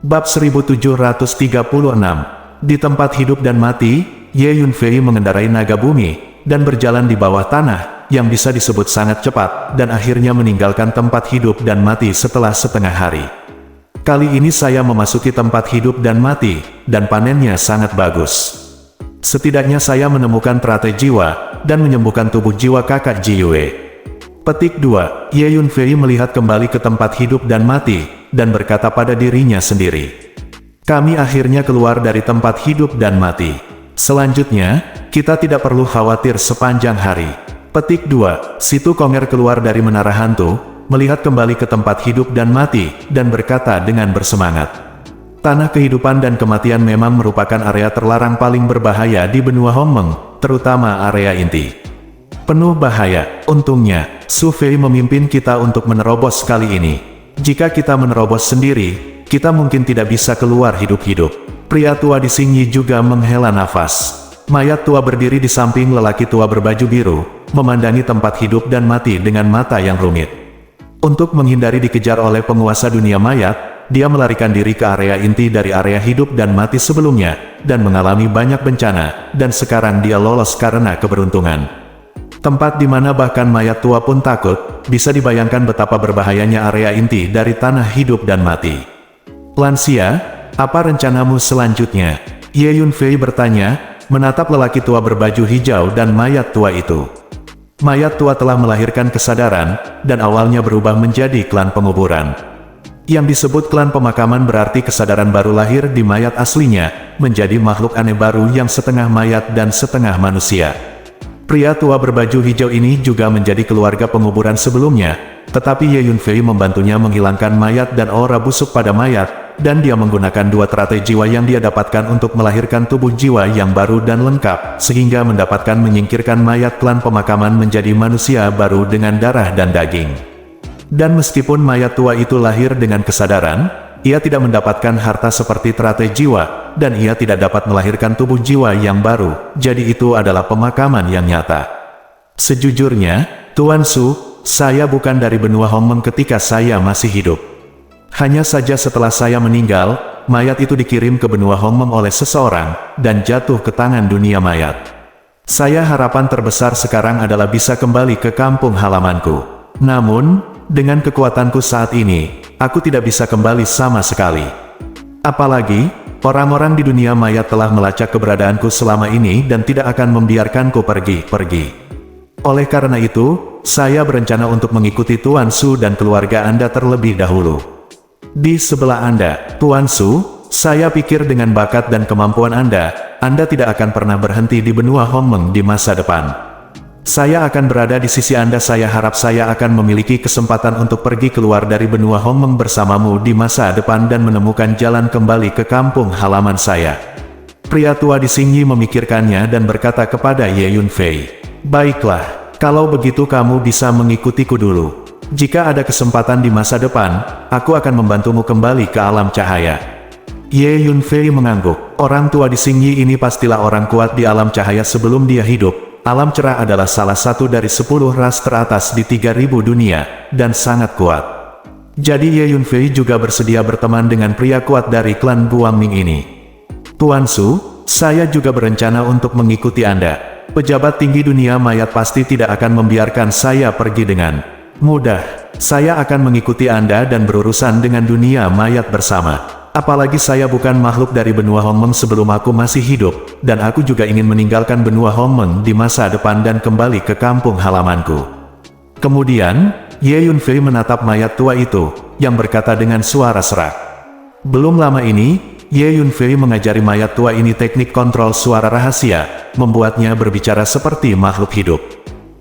Bab 1736. Di tempat hidup dan mati, Ye Yunfei mengendarai naga bumi, dan berjalan di bawah tanah, yang bisa disebut sangat cepat, dan akhirnya meninggalkan tempat hidup dan mati setelah setengah hari. Kali ini saya memasuki tempat hidup dan mati, dan panennya sangat bagus. Setidaknya saya menemukan teratai jiwa, dan menyembuhkan tubuh jiwa kakak Jiyue. Petik 2. Ye Yunfei melihat kembali ke tempat hidup dan mati, dan berkata pada dirinya sendiri, kami akhirnya keluar dari tempat hidup dan mati. Selanjutnya, kita tidak perlu khawatir sepanjang hari. Petik 2. Situ Konger keluar dari menara hantu, melihat kembali ke tempat hidup dan mati, dan berkata dengan bersemangat, tanah kehidupan dan kematian memang merupakan area terlarang paling berbahaya di benua Hongmeng, terutama area inti. Penuh bahaya. Untungnya, Su Fei memimpin kita untuk menerobos kali ini. Jika kita menerobos sendiri, kita mungkin tidak bisa keluar hidup-hidup. Pria tua di Xingyi juga menghela nafas. Mayat tua berdiri di samping lelaki tua berbaju biru, memandangi tempat hidup dan mati dengan mata yang rumit. Untuk menghindari dikejar oleh penguasa dunia mayat, dia melarikan diri ke area inti dari area hidup dan mati sebelumnya, dan mengalami banyak bencana, dan sekarang dia lolos karena keberuntungan. Tempat di mana bahkan mayat tua pun takut, bisa dibayangkan betapa berbahayanya area inti dari tanah hidup dan mati. Lansia, apa rencanamu selanjutnya? Ye Yunfei bertanya, menatap lelaki tua berbaju hijau dan mayat tua itu. Mayat tua telah melahirkan kesadaran, dan awalnya berubah menjadi klan penguburan. Yang disebut klan pemakaman berarti kesadaran baru lahir di mayat aslinya, menjadi makhluk aneh baru yang setengah mayat dan setengah manusia. Pria tua berbaju hijau ini juga menjadi keluarga penguburan sebelumnya, tetapi Ye Yunfei membantunya menghilangkan mayat dan aura busuk pada mayat, dan dia menggunakan dua teratai jiwa yang dia dapatkan untuk melahirkan tubuh jiwa yang baru dan lengkap, sehingga mendapatkan menyingkirkan mayat klan pemakaman menjadi manusia baru dengan darah dan daging. Dan meskipun mayat tua itu lahir dengan kesadaran, ia tidak mendapatkan harta seperti teratai jiwa, dan ia tidak dapat melahirkan tubuh jiwa yang baru, jadi itu adalah pemakaman yang nyata. Sejujurnya, Tuan Su, saya bukan dari benua Hongmeng ketika saya masih hidup. Hanya saja setelah saya meninggal, mayat itu dikirim ke benua Hongmeng oleh seseorang, dan jatuh ke tangan dunia mayat. Saya harapan terbesar sekarang adalah bisa kembali ke kampung halamanku. Namun, dengan kekuatanku saat ini, aku tidak bisa kembali sama sekali. Apalagi, orang-orang di dunia mayat telah melacak keberadaanku selama ini dan tidak akan membiarkanku pergi. Oleh karena itu, saya berencana untuk mengikuti Tuan Su dan keluarga Anda terlebih dahulu. Di sebelah Anda, Tuan Su, saya pikir dengan bakat dan kemampuan Anda tidak akan pernah berhenti di benua Hongmeng di masa depan. Saya akan berada di sisi Anda. Saya harap saya akan memiliki kesempatan untuk pergi keluar dari benua Hongmeng bersamamu di masa depan dan menemukan jalan kembali ke kampung halaman saya. Pria tua di Xingyi memikirkannya dan berkata kepada Ye Yunfei, baiklah, kalau begitu kamu bisa mengikutiku dulu. Jika ada kesempatan di masa depan, aku akan membantumu kembali ke alam cahaya. Ye Yunfei mengangguk. Orang tua di Xingyi ini pastilah orang kuat di alam cahaya sebelum dia hidup. Alam cerah adalah salah satu dari 10 ras teratas di 3000 dunia, dan sangat kuat. Jadi Ye Yunfei juga bersedia berteman dengan pria kuat dari klan Guangming ini. Tuan Su, saya juga berencana untuk mengikuti Anda. Pejabat tinggi dunia mayat pasti tidak akan membiarkan saya pergi dengan mudah. Saya akan mengikuti Anda dan berurusan dengan dunia mayat bersama. Apalagi saya bukan makhluk dari benua Hongmeng sebelum aku masih hidup, dan aku juga ingin meninggalkan benua Hongmeng di masa depan dan kembali ke kampung halamanku. Kemudian, Ye Yunfei menatap mayat tua itu, yang berkata dengan suara serak. Belum lama ini, Ye Yunfei mengajari mayat tua ini teknik kontrol suara rahasia, membuatnya berbicara seperti makhluk hidup.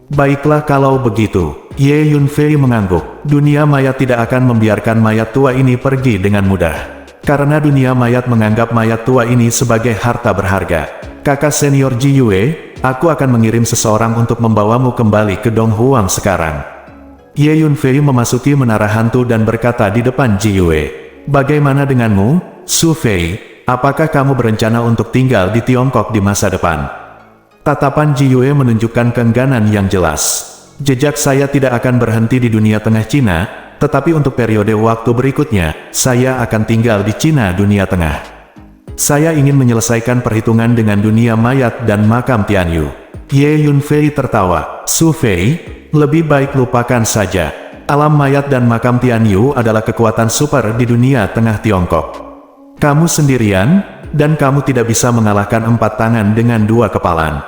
Baiklah kalau begitu. Ye Yunfei mengangguk. Dunia mayat tidak akan membiarkan mayat tua ini pergi dengan mudah. Karena dunia mayat menganggap mayat tua ini sebagai harta berharga. Kakak senior Jiyue, aku akan mengirim seseorang untuk membawamu kembali ke Donghuang sekarang. Ye Yunfei memasuki menara hantu dan berkata di depan Jiyue, bagaimana denganmu, Su Fei? Apakah kamu berencana untuk tinggal di Tiongkok di masa depan? Tatapan Jiyue menunjukkan keengganan yang jelas. Jejak saya tidak akan berhenti di dunia tengah Cina, tetapi untuk periode waktu berikutnya, saya akan tinggal di Cina dunia tengah. Saya ingin menyelesaikan perhitungan dengan dunia mayat dan makam Tianyu. Ye Yunfei tertawa. Su Fei, lebih baik lupakan saja. Alam mayat dan makam Tianyu adalah kekuatan super di dunia tengah Tiongkok. Kamu sendirian, dan kamu tidak bisa mengalahkan 4 tangan dengan 2 kepalan.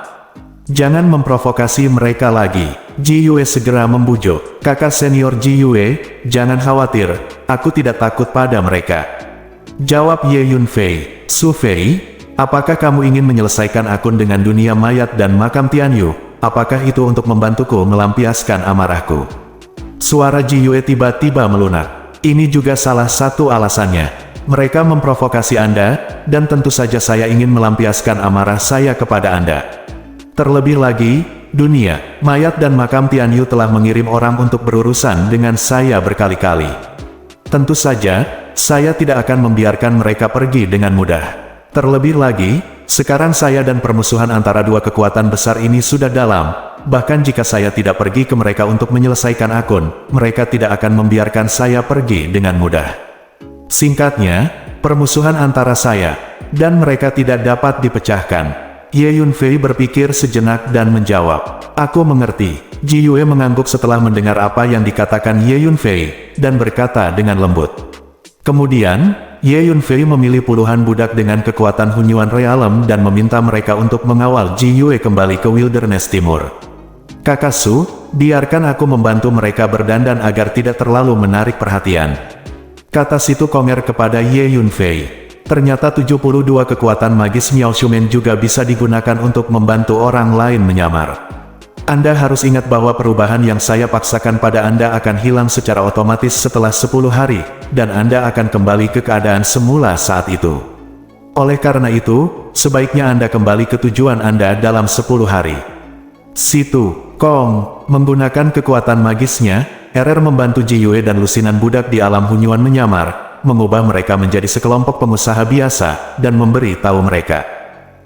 Jangan memprovokasi mereka lagi. Ji Yue segera membujuk. Kakak senior Ji Yue, jangan khawatir, aku tidak takut pada mereka. Jawab Ye Yunfei. Su Fei, apakah kamu ingin menyelesaikan akun dengan dunia mayat dan makam Tianyu? Apakah itu untuk membantuku melampiaskan amarahku? Suara Ji Yue tiba-tiba melunak. Ini juga salah satu alasannya. Mereka memprovokasi Anda, dan tentu saja saya ingin melampiaskan amarah saya kepada Anda. Terlebih lagi, dunia mayat dan makam Tianyu telah mengirim orang untuk berurusan dengan saya berkali-kali. Tentu saja, saya tidak akan membiarkan mereka pergi dengan mudah. Terlebih lagi, sekarang saya dan permusuhan antara 2 kekuatan besar ini sudah dalam. Bahkan jika saya tidak pergi ke mereka untuk menyelesaikan akun, mereka tidak akan membiarkan saya pergi dengan mudah. Singkatnya, permusuhan antara saya dan mereka tidak dapat dipecahkan. Ye Yunfei berpikir sejenak dan menjawab, aku mengerti. Ji Yue mengangguk setelah mendengar apa yang dikatakan Ye Yunfei, dan berkata dengan lembut. Kemudian, Ye Yunfei memilih puluhan budak dengan kekuatan Hunyuan Realm dan meminta mereka untuk mengawal Ji Yue kembali ke Wilderness Timur. Kakak Su, biarkan aku membantu mereka berdandan agar tidak terlalu menarik perhatian. Kata Situ Konger kepada Ye Yunfei. Ternyata 72 kekuatan magis Miao Shumen juga bisa digunakan untuk membantu orang lain menyamar. Anda harus ingat bahwa perubahan yang saya paksakan pada Anda akan hilang secara otomatis setelah 10 hari, dan Anda akan kembali ke keadaan semula saat itu. Oleh karena itu, sebaiknya Anda kembali ke tujuan Anda dalam 10 hari. Situ Kong menggunakan kekuatan magisnya, RR membantu Ji Yue dan lusinan budak di alam Hunyuan menyamar, mengubah mereka menjadi sekelompok pengusaha biasa, dan memberi tahu mereka.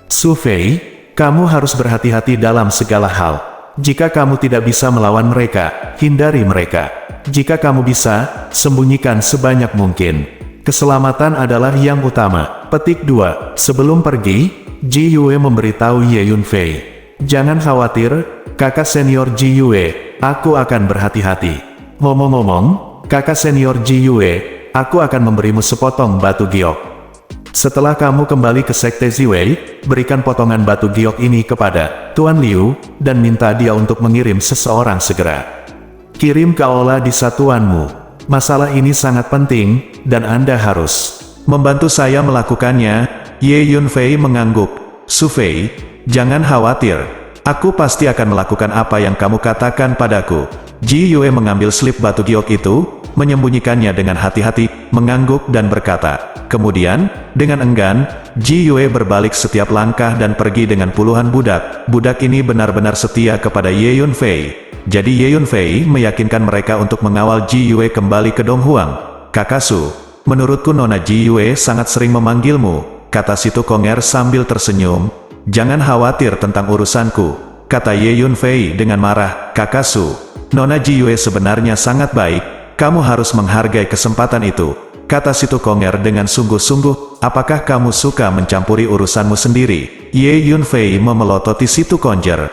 Su Fei, kamu harus berhati-hati dalam segala hal. Jika kamu tidak bisa melawan mereka, hindari mereka. Jika kamu bisa, sembunyikan sebanyak mungkin. Keselamatan adalah yang utama. Petik 2. Sebelum pergi, Ji Yue memberitahu Ye Yunfei. Jangan khawatir, kakak senior Ji Yue, aku akan berhati-hati. Ngomong-ngomong, kakak senior Ji Yue, aku akan memberimu sepotong batu giok. Setelah kamu kembali ke Sekte Ziwei, berikan potongan batu giok ini kepada Tuan Liu, dan minta dia untuk mengirim seseorang segera. Kirim ke aula di satuanmu. Masalah ini sangat penting, dan Anda harus membantu saya melakukannya. Ye Yunfei mengangguk. Su Fei, jangan khawatir. Aku pasti akan melakukan apa yang kamu katakan padaku. Ji Yue mengambil slip batu giok itu, menyembunyikannya dengan hati-hati, mengangguk dan berkata. Kemudian, dengan enggan, Ji Yue berbalik setiap langkah dan pergi dengan puluhan budak. Budak ini benar-benar setia kepada Ye Yunfei. Jadi Ye Yunfei meyakinkan mereka untuk mengawal Ji Yue kembali ke Donghuang. Kakak Su, menurutku Nona Ji Yue sangat sering memanggilmu, kata Situ Konger sambil tersenyum. Jangan khawatir tentang urusanku, kata Ye Yunfei dengan marah. Kakak Su, Nona Ji Yue sebenarnya sangat baik, kamu harus menghargai kesempatan itu. Kata Situ Konger dengan sungguh-sungguh, apakah kamu suka mencampuri urusanmu sendiri? Ye Yunfei memelototi Situ Konger.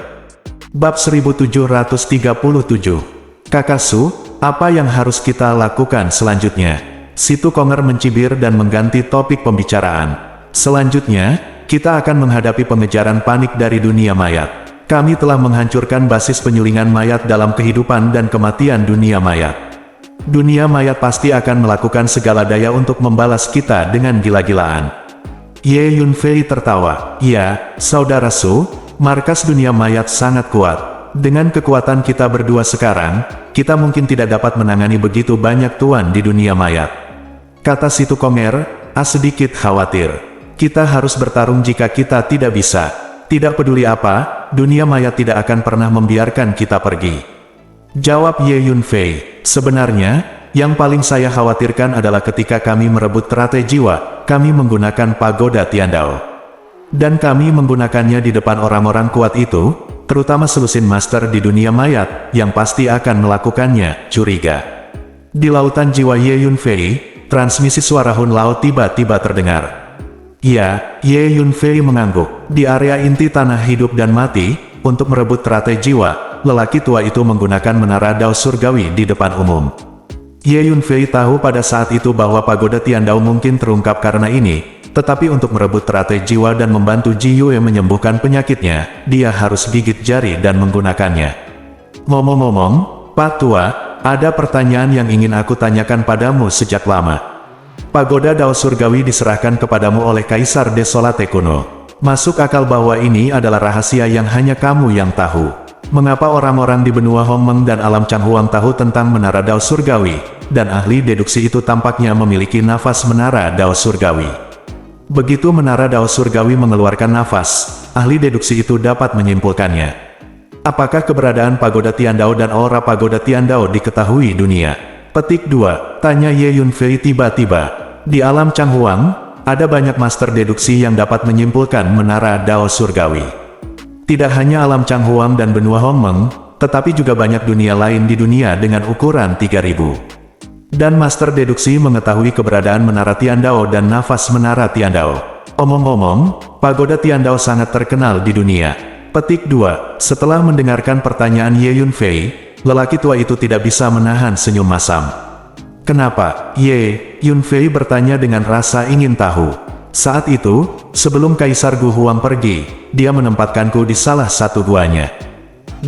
Bab 1737. Kakak Su, apa yang harus kita lakukan selanjutnya? Situ Konger mencibir dan mengganti topik pembicaraan. Selanjutnya, kita akan menghadapi pengejaran panik dari dunia mayat. Kami telah menghancurkan basis penyulingan mayat dalam kehidupan dan kematian dunia mayat. Dunia mayat pasti akan melakukan segala daya untuk membalas kita dengan gila-gilaan. Ye Yunfei tertawa. Ya, Saudara Su, markas dunia mayat sangat kuat. Dengan kekuatan kita berdua sekarang, kita mungkin tidak dapat menangani begitu banyak tuan di dunia mayat. Kata Situ Konger, sedikit khawatir. Kita harus bertarung jika kita tidak bisa. Tidak peduli apa, dunia mayat tidak akan pernah membiarkan kita pergi. Jawab Ye Yunfei. Sebenarnya, yang paling saya khawatirkan adalah ketika kami merebut teratai jiwa, kami menggunakan pagoda Tiandao. Dan kami menggunakannya di depan orang-orang kuat itu, terutama selusin master di dunia mayat, yang pasti akan melakukannya, curiga. Di lautan jiwa Ye Yunfei, transmisi suara Hun Lao tiba-tiba terdengar. Ya, Ye Yunfei mengangguk. Di area inti tanah hidup dan mati, untuk merebut teratai jiwa, lelaki tua itu menggunakan menara Dao Surgawi di depan umum. Ye Yunfei tahu pada saat itu bahwa pagoda Tiandao mungkin terungkap karena ini, tetapi untuk merebut teratai jiwa dan membantu Ji Yue menyembuhkan penyakitnya, dia harus gigit jari dan menggunakannya. Ngomong-ngomong, Pak Tua, ada pertanyaan yang ingin aku tanyakan padamu sejak lama. Pagoda Dao Surgawi diserahkan kepadamu oleh Kaisar Desolate kuno. Masuk akal bahwa ini adalah rahasia yang hanya kamu yang tahu. Mengapa orang-orang di benua Hongmeng dan alam Changhuang tahu tentang menara Dao Surgawi, dan ahli deduksi itu tampaknya memiliki nafas menara Dao Surgawi. Begitu menara Dao Surgawi mengeluarkan nafas, ahli deduksi itu dapat menyimpulkannya. Apakah keberadaan pagoda Tiandao dan aura pagoda Tiandao diketahui dunia? Petik 2, tanya Ye Yunfei tiba-tiba. Di alam Changhuang, ada banyak master deduksi yang dapat menyimpulkan menara Dao Surgawi. Tidak hanya alam Changhuang dan benua Hongmeng, tetapi juga banyak dunia lain di dunia dengan ukuran 3000. Dan master deduksi mengetahui keberadaan menara Tiandao dan nafas menara Tiandao. Omong-omong, pagoda Tiandao sangat terkenal di dunia. Petik 2, setelah mendengarkan pertanyaan Ye Yunfei, lelaki tua itu tidak bisa menahan senyum masam. Kenapa? Ye Yunfei bertanya dengan rasa ingin tahu. Saat itu, sebelum Kaisar Gu Huang pergi, dia menempatkanku di salah satu guanya.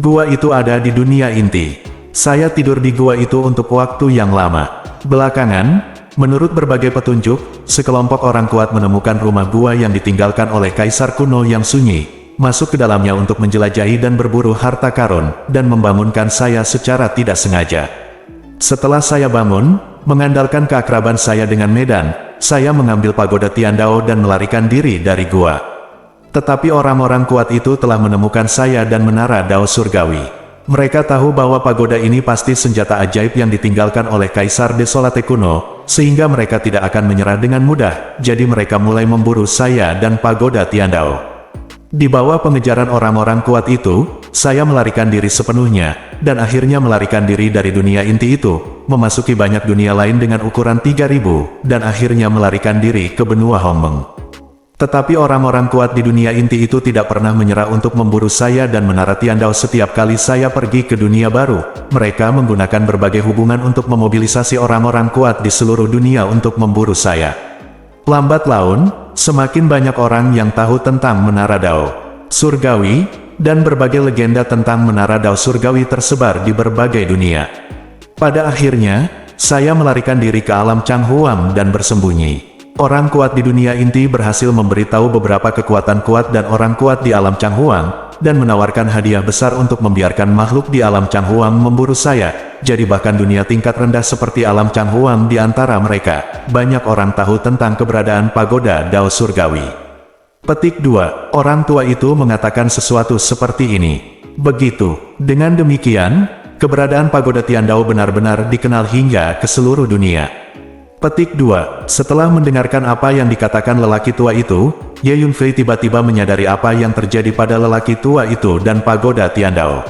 Gua itu ada di dunia inti. Saya tidur di gua itu untuk waktu yang lama. Belakangan, menurut berbagai petunjuk, sekelompok orang kuat menemukan rumah gua yang ditinggalkan oleh Kaisar kuno yang sunyi, masuk ke dalamnya untuk menjelajahi dan berburu harta karun, dan membangunkan saya secara tidak sengaja. Setelah saya bangun, mengandalkan keakraban saya dengan Medan, saya mengambil pagoda Tiandao dan melarikan diri dari gua. Tetapi orang-orang kuat itu telah menemukan saya dan menara Dao Surgawi. Mereka tahu bahwa pagoda ini pasti senjata ajaib yang ditinggalkan oleh Kaisar Desolate kuno, sehingga mereka tidak akan menyerah dengan mudah, jadi mereka mulai memburu saya dan pagoda Tiandao. Di bawah pengejaran orang-orang kuat itu, saya melarikan diri sepenuhnya, dan akhirnya melarikan diri dari dunia inti itu, memasuki banyak dunia lain dengan ukuran 3000, dan akhirnya melarikan diri ke benua Hongmeng. Tetapi orang-orang kuat di dunia inti itu tidak pernah menyerah untuk memburu saya dan menara Tiandao setiap kali saya pergi ke dunia baru. Mereka menggunakan berbagai hubungan untuk memobilisasi orang-orang kuat di seluruh dunia untuk memburu saya. Lambat laun, semakin banyak orang yang tahu tentang menara Dao Surgawi, dan berbagai legenda tentang menara Dao Surgawi tersebar di berbagai dunia. Pada akhirnya, saya melarikan diri ke alam Changhuang dan bersembunyi. Orang kuat di dunia inti berhasil memberitahu beberapa kekuatan kuat dan orang kuat di alam Changhuang, dan menawarkan hadiah besar untuk membiarkan makhluk di alam Changhuang memburu saya. Jadi bahkan dunia tingkat rendah seperti alam Changhuang di antara mereka, banyak orang tahu tentang keberadaan pagoda Dao Surgawi. Petik 2, orang tua itu mengatakan sesuatu seperti ini. Begitu, dengan demikian, keberadaan pagoda Tiandao benar-benar dikenal hingga ke seluruh dunia. Petik 2, setelah mendengarkan apa yang dikatakan lelaki tua itu, Ye Yunfei tiba-tiba menyadari apa yang terjadi pada lelaki tua itu dan pagoda Tiandao.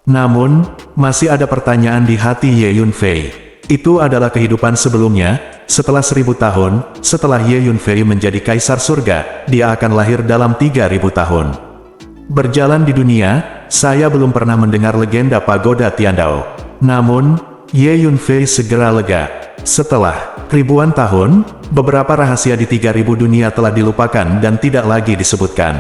Namun, masih ada pertanyaan di hati Ye Yunfei. Itu adalah kehidupan sebelumnya, setelah 1000 tahun, setelah Ye Yunfei menjadi Kaisar Surga, dia akan lahir dalam 3000 tahun. Berjalan di dunia, saya belum pernah mendengar legenda pagoda Tiandao. Namun, Ye Yunfei segera lega. Setelah ribuan tahun, beberapa rahasia di 3000 dunia telah dilupakan dan tidak lagi disebutkan.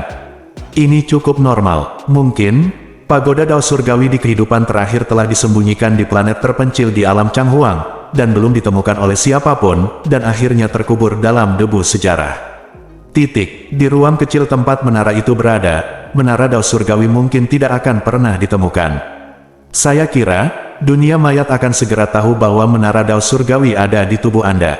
Ini cukup normal. Mungkin, pagoda Dao Surgawi di kehidupan terakhir telah disembunyikan di planet terpencil di alam Changhuang, dan belum ditemukan oleh siapapun, dan akhirnya terkubur dalam debu sejarah. Di ruang kecil tempat menara itu berada, menara Dao Surgawi mungkin tidak akan pernah ditemukan. Saya kira, dunia mayat akan segera tahu bahwa menara Dao Surgawi ada di tubuh Anda.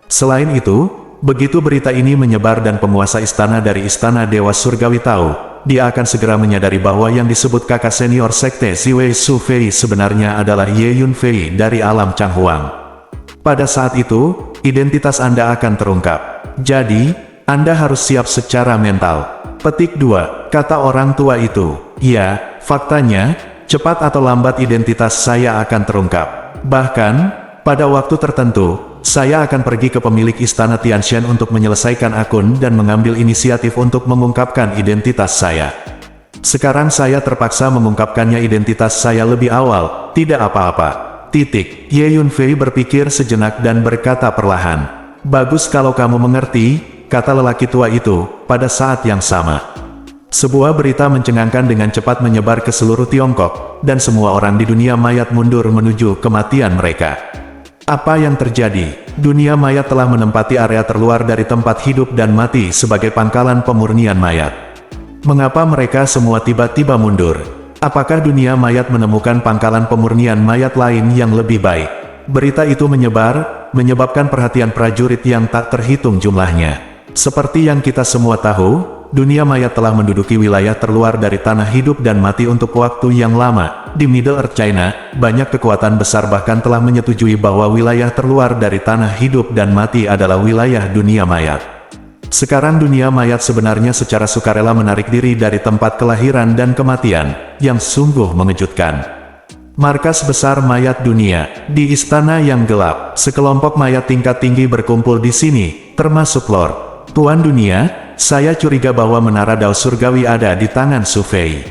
Selain itu, begitu berita ini menyebar dan penguasa istana dari Istana Dewa Surgawi tahu, dia akan segera menyadari bahwa yang disebut kakak senior sekte Ziwei Su Fei sebenarnya adalah Ye Yunfei dari alam Changhuang. Pada saat itu, identitas Anda akan terungkap. Jadi, Anda harus siap secara mental. Petik 2, kata orang tua itu. Ya, faktanya, cepat atau lambat identitas saya akan terungkap. Bahkan, Pada waktu tertentu, saya akan pergi ke pemilik istana Tianshan untuk menyelesaikan akun dan mengambil inisiatif untuk mengungkapkan identitas saya. Sekarang saya terpaksa mengungkapkannya identitas saya lebih awal, tidak apa-apa. Ye Yunfei berpikir sejenak dan berkata perlahan. Bagus kalau kamu mengerti, kata lelaki tua itu, pada saat yang sama. Sebuah berita mencengangkan dengan cepat menyebar ke seluruh Tiongkok, dan semua orang di dunia mayat mundur menuju kematian mereka. Apa yang terjadi? Dunia mayat telah menempati area terluar dari tempat hidup dan mati sebagai pangkalan pemurnian mayat. Mengapa mereka semua tiba-tiba mundur? Apakah dunia mayat menemukan pangkalan pemurnian mayat lain yang lebih baik? Berita itu menyebar, menyebabkan perhatian prajurit yang tak terhitung jumlahnya. Seperti yang kita semua tahu, dunia mayat telah menduduki wilayah terluar dari tanah hidup dan mati untuk waktu yang lama. Di Middle Earth China, banyak kekuatan besar bahkan telah menyetujui bahwa wilayah terluar dari tanah hidup dan mati adalah wilayah dunia mayat. Sekarang dunia mayat sebenarnya secara sukarela menarik diri dari tempat kelahiran dan kematian, yang sungguh mengejutkan. Markas besar mayat dunia, di istana yang gelap, sekelompok mayat tingkat tinggi berkumpul di sini, termasuk Lord Tuan Dunia. Saya curiga bahwa menara Dao Surgawi ada di tangan Su Fei.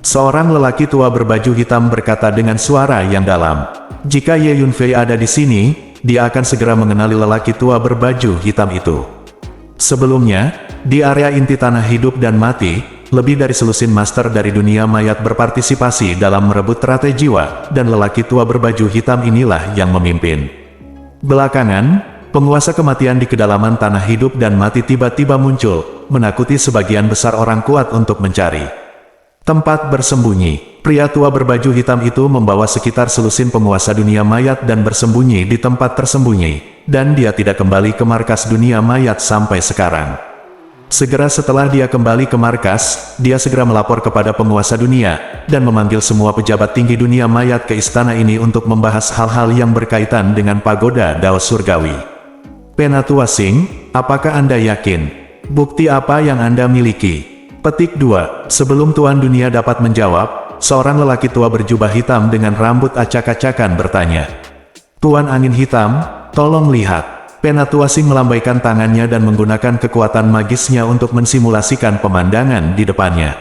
Seorang lelaki tua berbaju hitam berkata dengan suara yang dalam. Jika Ye Yunfei ada di sini, dia akan segera mengenali lelaki tua berbaju hitam itu. Sebelumnya, di area inti tanah hidup dan mati, lebih dari selusin master dari dunia mayat berpartisipasi dalam merebut teratai jiwa, dan lelaki tua berbaju hitam inilah yang memimpin. Belakangan, penguasa kematian di kedalaman tanah hidup dan mati tiba-tiba muncul, menakuti sebagian besar orang kuat untuk mencari tempat bersembunyi. Pria tua berbaju hitam itu membawa sekitar selusin penguasa dunia mayat dan bersembunyi di tempat tersembunyi, dan dia tidak kembali ke markas dunia mayat sampai sekarang. Segera setelah dia kembali ke markas, dia segera melapor kepada penguasa dunia, dan memanggil semua pejabat tinggi dunia mayat ke istana ini untuk membahas hal-hal yang berkaitan dengan pagoda Dao Surgawi. Penatua Sing, apakah Anda yakin? Bukti apa yang Anda miliki? Petik 2. Sebelum Tuan Dunia dapat menjawab, seorang lelaki tua berjubah hitam dengan rambut acak-acakan bertanya. Tuan Angin Hitam, tolong lihat. Penatua Sing melambaikan tangannya dan menggunakan kekuatan magisnya untuk mensimulasikan pemandangan di depannya.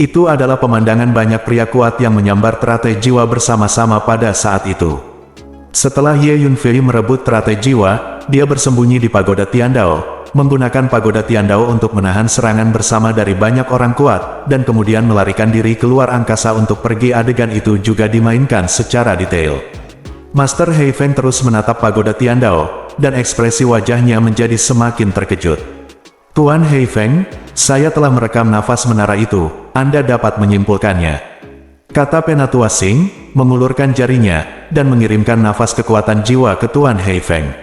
Itu adalah pemandangan banyak pria kuat yang menyambar teratai jiwa bersama-sama pada saat itu. Setelah Ye Yunfei merebut teratai jiwa, dia bersembunyi di pagoda Tiandao, menggunakan pagoda Tiandao untuk menahan serangan bersama dari banyak orang kuat, dan kemudian melarikan diri keluar angkasa untuk pergi. Adegan itu juga dimainkan secara detail. Master Hei Feng terus menatap pagoda Tiandao, dan ekspresi wajahnya menjadi semakin terkejut. Tuan Hei Feng, saya telah merekam nafas menara itu, Anda dapat menyimpulkannya. Kata Penatua Sing, mengulurkan jarinya, dan mengirimkan nafas kekuatan jiwa ke Tuan Hei Feng.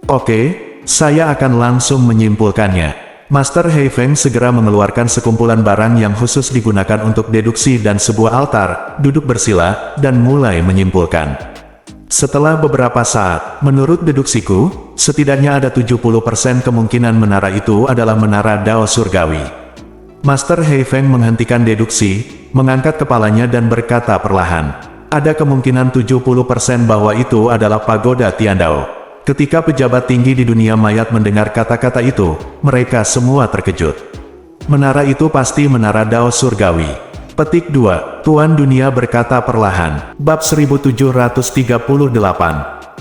Oke, saya akan langsung menyimpulkannya. Master Hei Feng segera mengeluarkan sekumpulan barang yang khusus digunakan untuk deduksi dan sebuah altar, duduk bersila, dan mulai menyimpulkan. Setelah beberapa saat, menurut deduksiku, setidaknya ada 70% kemungkinan menara itu adalah menara Dao Surgawi. Master Hei Feng menghentikan deduksi, mengangkat kepalanya dan berkata perlahan. Ada kemungkinan 70% bahwa itu adalah pagoda Tiandao. Ketika pejabat tinggi di dunia mayat mendengar kata-kata itu, mereka semua terkejut. Menara itu pasti menara Dao Surgawi. Petik 2. Tuan Dunia berkata perlahan. Bab 1738.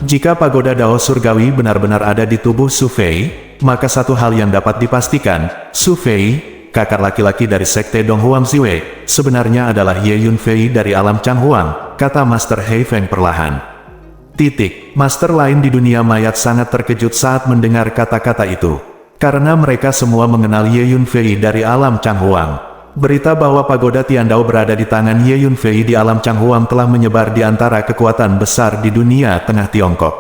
Jika pagoda Dao Surgawi benar-benar ada di tubuh Su Fei, maka satu hal yang dapat dipastikan, Su Fei, kakak laki-laki dari sekte Donghuang Ziwei, sebenarnya adalah Ye Yunfei dari alam Changhuang, kata Master Hei Feng perlahan. Master lain di dunia mayat sangat terkejut saat mendengar kata-kata itu. Karena mereka semua mengenal Ye Yunfei dari alam Changhuang. Berita bahwa pagoda Tiandao berada di tangan Ye Yunfei di alam Changhuang telah menyebar di antara kekuatan besar di dunia tengah Tiongkok.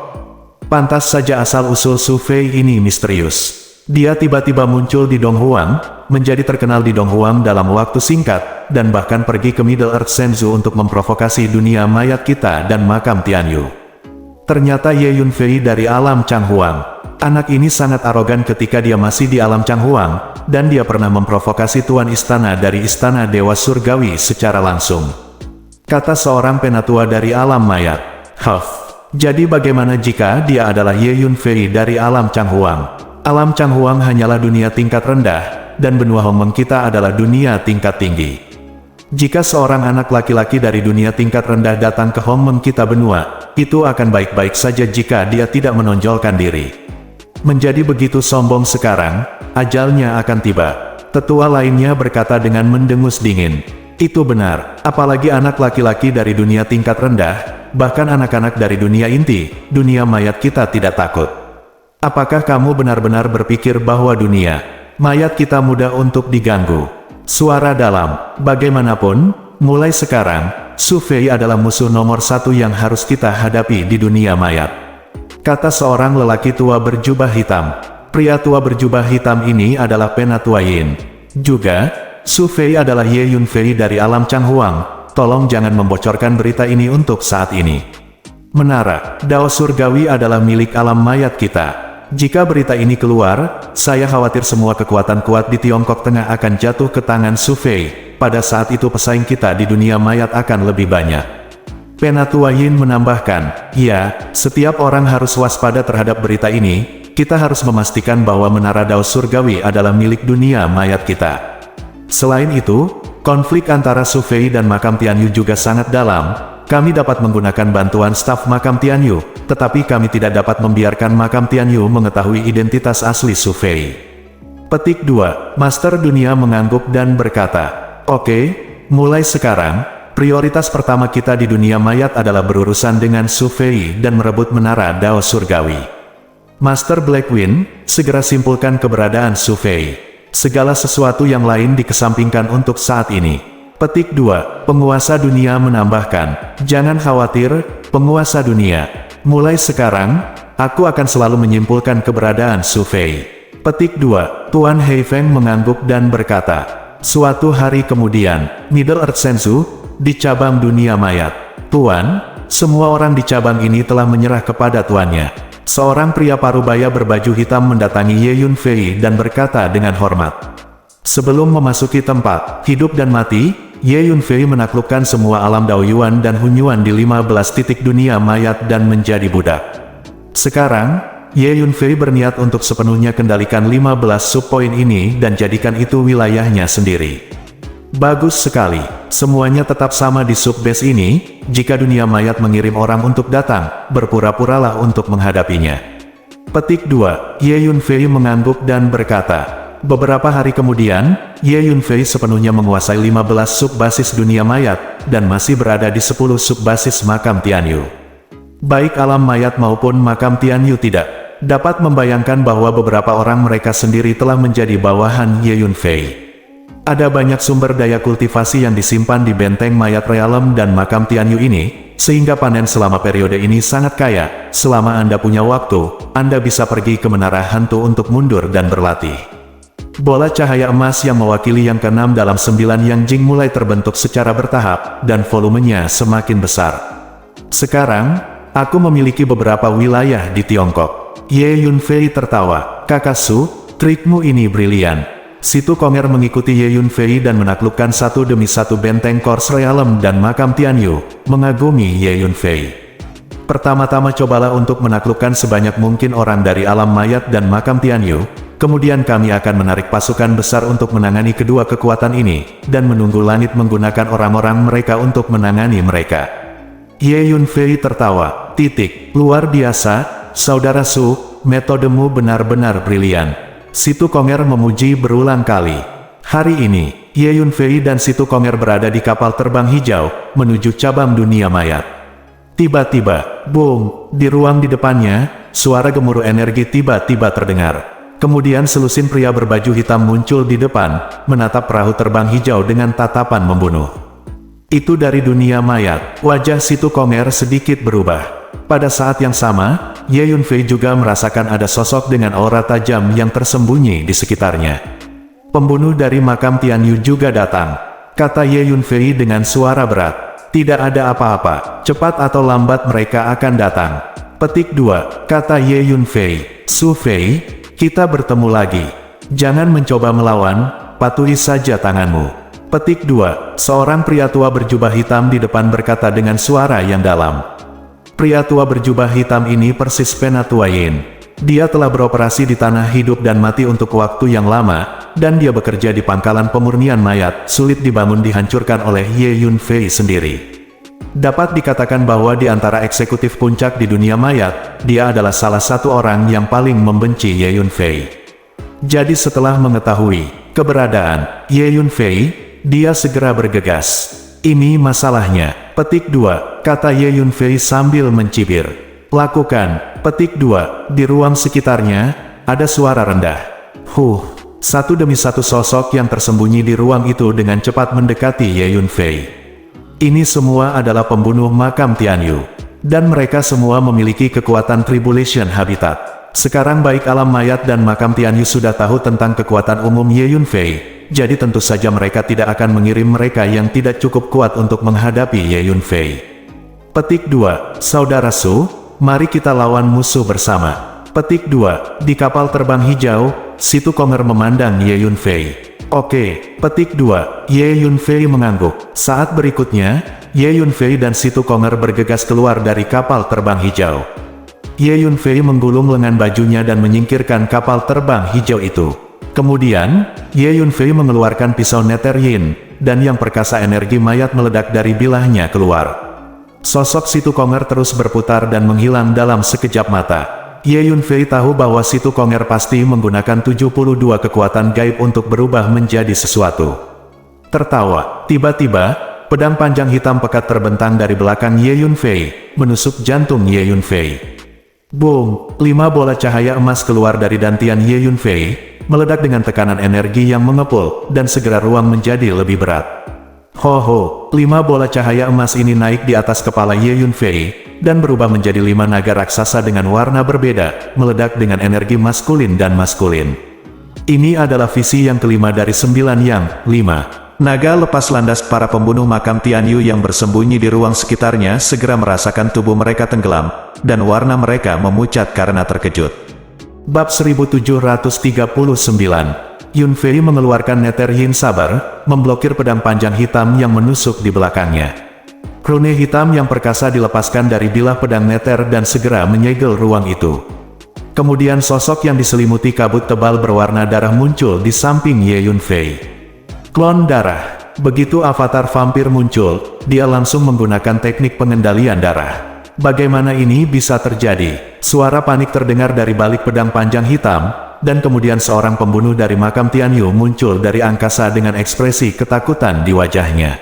Pantas saja asal-usul Su Fei ini misterius. Dia tiba-tiba muncul di Donghuang, menjadi terkenal di Donghuang dalam waktu singkat, dan bahkan pergi ke Middle Earth Shenzhou untuk memprovokasi dunia mayat kita dan makam Tianyu. Ternyata Ye Yunfei dari alam Changhuang. Anak ini sangat arogan ketika dia masih di alam Changhuang, dan dia pernah memprovokasi Tuan Istana dari Istana Dewa Surgawi secara langsung. Kata seorang penatua dari alam mayat. Jadi bagaimana jika dia adalah Ye Yunfei dari alam Changhuang? Alam Changhuang hanyalah dunia tingkat rendah, dan benua Hongmeng kita adalah dunia tingkat tinggi. Jika seorang anak laki-laki dari dunia tingkat rendah datang ke Hongmeng kita benua, itu akan baik-baik saja jika dia tidak menonjolkan diri. Menjadi begitu sombong sekarang, ajalnya akan tiba. Tetua lainnya berkata dengan mendengus dingin. Itu benar, apalagi anak laki-laki dari dunia tingkat rendah, bahkan anak-anak dari dunia inti, dunia mayat kita tidak takut. Apakah kamu benar-benar berpikir bahwa dunia mayat kita mudah untuk diganggu? Suara dalam, bagaimanapun, mulai sekarang, Su Fei adalah musuh nomor satu yang harus kita hadapi di dunia mayat. Kata seorang lelaki tua berjubah hitam. Pria tua berjubah hitam ini adalah Penatua Yin. Juga, Su Fei adalah Ye Yunfei dari alam Changhuang. Tolong jangan membocorkan berita ini untuk saat ini. Menara Dao Surgawi adalah milik alam mayat kita. Jika berita ini keluar, saya khawatir semua kekuatan kuat di Tiongkok Tengah akan jatuh ke tangan Su Fei. Pada saat itu pesaing kita di dunia mayat akan lebih banyak. Penatua Yin menambahkan, ya, setiap orang harus waspada terhadap berita ini. Kita harus memastikan bahwa Menara Dao Surgawi adalah milik dunia mayat kita. Selain itu, konflik antara Su Fei dan makam Tianyu juga sangat dalam. Kami dapat menggunakan bantuan staf makam Tianyu, tetapi kami tidak dapat membiarkan makam Tianyu mengetahui identitas asli Su Fei. Petik 2. Master Dunia mengangguk dan berkata, "Oke, mulai sekarang, prioritas pertama kita di dunia mayat adalah berurusan dengan Su Fei dan merebut Menara Dao Surgawi." Master Blackwind, segera simpulkan keberadaan Su Fei. Segala sesuatu yang lain dikesampingkan untuk saat ini. Petik 2. Penguasa dunia menambahkan, jangan khawatir, penguasa dunia. Mulai sekarang, aku akan selalu menyimpulkan keberadaan Su Fei. Petik 2. Tuan Heifeng mengangguk dan berkata, suatu hari kemudian, Middle Earth Senzu, di cabang dunia mayat. Tuan, semua orang di cabang ini telah menyerah kepada tuannya. Seorang pria parubaya berbaju hitam mendatangi Ye Yunfei dan berkata dengan hormat. Sebelum memasuki tempat hidup dan mati, Ye Yunfei menaklukkan semua alam Dao Yuan dan Hunyuan di 15 titik dunia mayat dan menjadi budak. Sekarang, Ye Yunfei berniat untuk sepenuhnya kendalikan 15 subpoin ini dan jadikan itu wilayahnya sendiri. Bagus sekali, semuanya tetap sama di subbase ini. Jika dunia mayat mengirim orang untuk datang, berpura-puralah untuk menghadapinya. Petik 2. Ye Yunfei mengangguk dan berkata, beberapa hari kemudian, Ye Yunfei sepenuhnya menguasai 15 subbasis dunia mayat, dan masih berada di 10 subbasis makam Tianyu. Baik alam mayat maupun makam Tianyu tidak dapat membayangkan bahwa beberapa orang mereka sendiri telah menjadi bawahan Ye Yunfei. Ada banyak sumber daya kultivasi yang disimpan di benteng mayat realem dan makam Tianyu ini, sehingga panen selama periode ini sangat kaya. Selama Anda punya waktu, Anda bisa pergi ke Menara Hantu untuk mundur dan berlatih. Bola cahaya emas yang mewakili yang ke-6 dalam 9 Yang Jing mulai terbentuk secara bertahap, dan volumenya semakin besar. Sekarang, aku memiliki beberapa wilayah di Tiongkok. Ye Yunfei tertawa, kakak Su, trikmu ini brilian. Situ Konger mengikuti Ye Yunfei dan menaklukkan satu demi satu benteng Kors Realem dan makam Tianyu, mengagumi Ye Yunfei. Pertama-tama cobalah untuk menaklukkan sebanyak mungkin orang dari alam mayat dan makam Tianyu, kemudian kami akan menarik pasukan besar untuk menangani kedua kekuatan ini, dan menunggu langit menggunakan orang-orang mereka untuk menangani mereka. Ye Yunfei tertawa, luar biasa, saudara Su, metodemu benar-benar brilian. Situ Konger memuji berulang kali. Hari ini, Ye Yunfei dan Situ Konger berada di kapal terbang hijau, menuju cabang dunia mayat. Tiba-tiba, boom, di ruang di depannya, suara gemuruh energi tiba-tiba terdengar. Kemudian selusin pria berbaju hitam muncul di depan, menatap perahu terbang hijau dengan tatapan membunuh. Itu dari dunia mayat. Wajah Situ Konger sedikit berubah. Pada saat yang sama, Ye Yunfei juga merasakan ada sosok dengan aura tajam yang tersembunyi di sekitarnya. Pembunuh dari makam Tianyu juga datang, kata Ye Yunfei dengan suara berat. Tidak ada apa-apa, cepat atau lambat mereka akan datang. Petik 2, kata Ye Yunfei, Su Fei, kita bertemu lagi. Jangan mencoba melawan, patuhi saja tanganmu. Petik 2, seorang pria tua berjubah hitam di depan berkata dengan suara yang dalam. Pria tua berjubah hitam ini persis Penatua Yin. Dia telah beroperasi di tanah hidup dan mati untuk waktu yang lama, dan dia bekerja di pangkalan pemurnian mayat, sulit dibangun dihancurkan oleh Ye Yunfei sendiri. Dapat dikatakan bahwa di antara eksekutif puncak di dunia mayat, dia adalah salah satu orang yang paling membenci Ye Yunfei. Jadi setelah mengetahui keberadaan Ye Yunfei, dia segera bergegas. Ini masalahnya. Petik 2, kata Ye Yunfei sambil mencibir. Lakukan. Petik 2, di ruang sekitarnya, ada suara rendah. Satu demi satu sosok yang tersembunyi di ruang itu dengan cepat mendekati Ye Yunfei. Ini semua adalah pembunuh makam Tianyu. Dan mereka semua memiliki kekuatan Tribulation Habitat. Sekarang baik alam mayat dan makam Tianyu sudah tahu tentang kekuatan umum Ye Yunfei, jadi tentu saja mereka tidak akan mengirim mereka yang tidak cukup kuat untuk menghadapi Ye Yunfei. Petik 2, Saudara Su, mari kita lawan musuh bersama. Petik 2, di kapal terbang hijau, Situ Konger memandang Ye Yunfei. Oke, petik 2, Ye Yunfei mengangguk. Saat berikutnya, Ye Yunfei dan Situ Konger bergegas keluar dari kapal terbang hijau. Ye Yunfei menggulung lengan bajunya dan menyingkirkan kapal terbang hijau itu. Kemudian, Ye Yunfei mengeluarkan pisau Nether Yin, dan yang perkasa energi mayat meledak dari bilahnya keluar. Sosok Situ Konger terus berputar dan menghilang dalam sekejap mata. Ye Yunfei tahu bahwa Situ Konger pasti menggunakan 72 kekuatan gaib untuk berubah menjadi sesuatu. Tertawa, tiba-tiba, pedang panjang hitam pekat terbentang dari belakang Ye Yunfei, menusuk jantung Ye Yunfei. Boom! 5 bola cahaya emas keluar dari dantian Ye Yunfei, meledak dengan tekanan energi yang mengepul, dan segera ruang menjadi lebih berat. 5 bola cahaya emas ini naik di atas kepala Ye Yunfei, dan berubah menjadi 5 naga raksasa dengan warna berbeda, meledak dengan energi maskulin dan maskulin. Ini adalah visi yang kelima dari 9 yang 5. Naga lepas landas para pembunuh makam Tianyu yang bersembunyi di ruang sekitarnya segera merasakan tubuh mereka tenggelam, dan warna mereka memucat karena terkejut. Bab 1739, Yunfei mengeluarkan Nether Yin sabar, memblokir pedang panjang hitam yang menusuk di belakangnya. Rune hitam yang perkasa dilepaskan dari bilah pedang Nether dan segera menyegel ruang itu. Kemudian sosok yang diselimuti kabut tebal berwarna darah muncul di samping Ye Yunfei. Klon darah. Begitu avatar vampir muncul, dia langsung menggunakan teknik pengendalian darah. Bagaimana ini bisa terjadi? Suara panik terdengar dari balik pedang panjang hitam, dan kemudian seorang pembunuh dari makam Tianyu muncul dari angkasa dengan ekspresi ketakutan di wajahnya.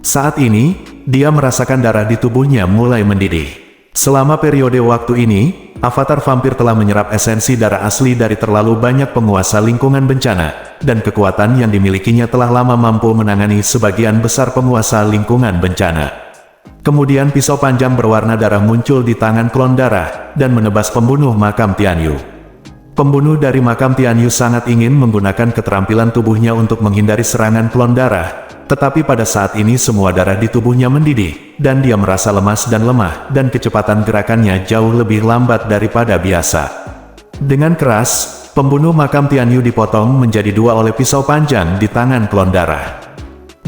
Saat ini, dia merasakan darah di tubuhnya mulai mendidih. Selama periode waktu ini, avatar vampir telah menyerap esensi darah asli dari terlalu banyak penguasa lingkungan bencana, dan kekuatan yang dimilikinya telah lama mampu menangani sebagian besar penguasa lingkungan bencana. Kemudian pisau panjang berwarna darah muncul di tangan klon darah, dan menebas pembunuh makam Tianyu. Pembunuh dari makam Tianyu sangat ingin menggunakan keterampilan tubuhnya untuk menghindari serangan klon darah, tetapi pada saat ini semua darah di tubuhnya mendidih, dan dia merasa lemas dan lemah, dan kecepatan gerakannya jauh lebih lambat daripada biasa. Dengan keras, pembunuh makam Tianyu dipotong menjadi 2 oleh pisau panjang di tangan klon darah.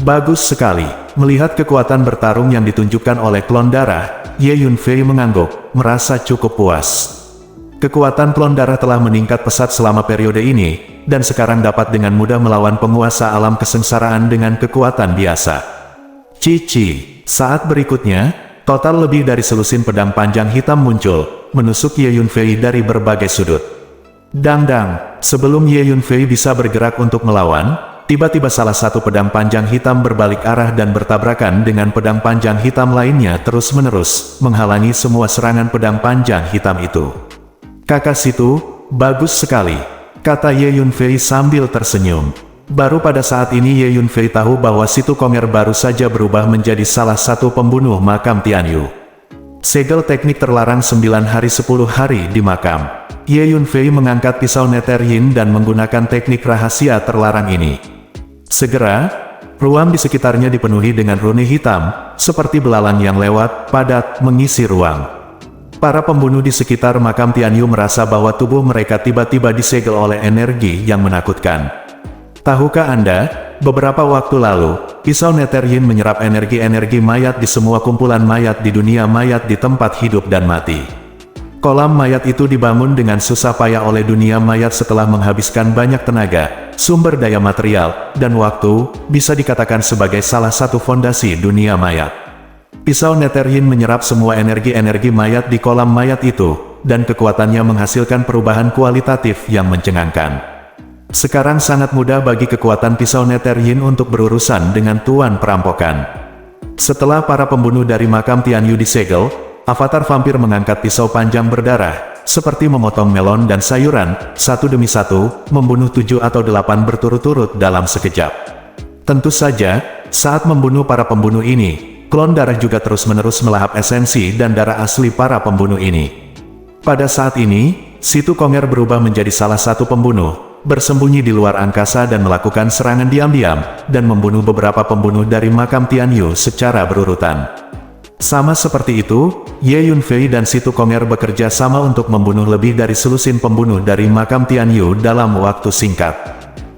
Bagus sekali. Melihat kekuatan bertarung yang ditunjukkan oleh klon darah, Ye Yunfei mengangguk, merasa cukup puas. Kekuatan klon darah telah meningkat pesat selama periode ini, dan sekarang dapat dengan mudah melawan penguasa alam kesengsaraan dengan kekuatan biasa. Cici. Saat berikutnya, total lebih dari selusin pedang panjang hitam muncul, menusuk Ye Yunfei dari berbagai sudut. Dang-dang. Sebelum Ye Yunfei bisa bergerak untuk melawan, tiba-tiba salah satu pedang panjang hitam berbalik arah dan bertabrakan dengan pedang panjang hitam lainnya terus-menerus, menghalangi semua serangan pedang panjang hitam itu. Kakak Situ, bagus sekali, kata Ye Yunfei sambil tersenyum. Baru pada saat ini Ye Yunfei tahu bahwa Situ Konger baru saja berubah menjadi salah satu pembunuh makam Tianyu. Segel teknik terlarang 9 hari 10 hari di makam. Ye Yunfei mengangkat pisau Nether Yin dan menggunakan teknik rahasia terlarang ini. Segera, ruang di sekitarnya dipenuhi dengan rune hitam, seperti belalang yang lewat, padat, mengisi ruang. Para pembunuh di sekitar makam Tianyu merasa bahwa tubuh mereka tiba-tiba disegel oleh energi yang menakutkan. Tahukah Anda, beberapa waktu lalu, pisau Nether Yin menyerap energi-energi mayat di semua kumpulan mayat di dunia mayat di tempat hidup dan mati. Kolam mayat itu dibangun dengan susah payah oleh dunia mayat setelah menghabiskan banyak tenaga, sumber daya material, dan waktu, bisa dikatakan sebagai salah satu fondasi dunia mayat. Pisau Nether Yin menyerap semua energi-energi mayat di kolam mayat itu, dan kekuatannya menghasilkan perubahan kualitatif yang mencengangkan. Sekarang sangat mudah bagi kekuatan pisau Nether Yin untuk berurusan dengan tuan perampokan. Setelah para pembunuh dari makam Tianyu disegel, avatar vampir mengangkat pisau panjang berdarah, seperti memotong melon dan sayuran, satu demi satu, membunuh 7 atau 8 berturut-turut dalam sekejap. Tentu saja, saat membunuh para pembunuh ini, klon darah juga terus-menerus melahap esensi dan darah asli para pembunuh ini. Pada saat ini, Situ Konger berubah menjadi salah satu pembunuh, bersembunyi di luar angkasa dan melakukan serangan diam-diam, dan membunuh beberapa pembunuh dari makam Tianyu secara berurutan. Sama seperti itu, Ye Yunfei dan Situ Konger bekerja sama untuk membunuh lebih dari selusin pembunuh dari makam Tianyu dalam waktu singkat.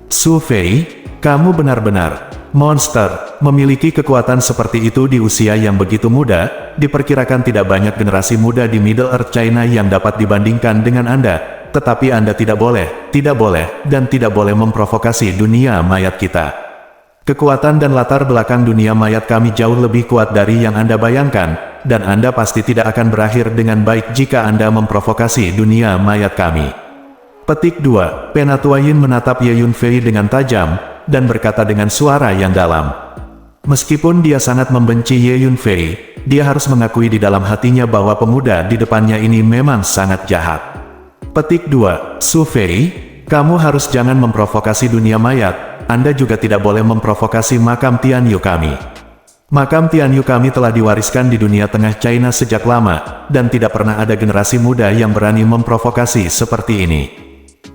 Su Fei, kamu benar-benar monster. Memiliki kekuatan seperti itu di usia yang begitu muda, diperkirakan tidak banyak generasi muda di Middle Earth China yang dapat dibandingkan dengan Anda. Tetapi Anda tidak boleh, dan tidak boleh memprovokasi dunia mayat kita. Kekuatan dan latar belakang dunia mayat kami jauh lebih kuat dari yang Anda bayangkan, dan Anda pasti tidak akan berakhir dengan baik jika Anda memprovokasi dunia mayat kami. Petik 2. Penatua Yin menatap Ye Yunfei dengan tajam, dan berkata dengan suara yang dalam. Meskipun dia sangat membenci Ye Yunfei, dia harus mengakui di dalam hatinya bahwa pemuda di depannya ini memang sangat jahat. Petik 2. Su Fei, kamu harus jangan memprovokasi dunia mayat, Anda juga tidak boleh memprovokasi makam Tianyu kami. Makam Tianyu kami telah diwariskan di dunia tengah China sejak lama, dan tidak pernah ada generasi muda yang berani memprovokasi seperti ini.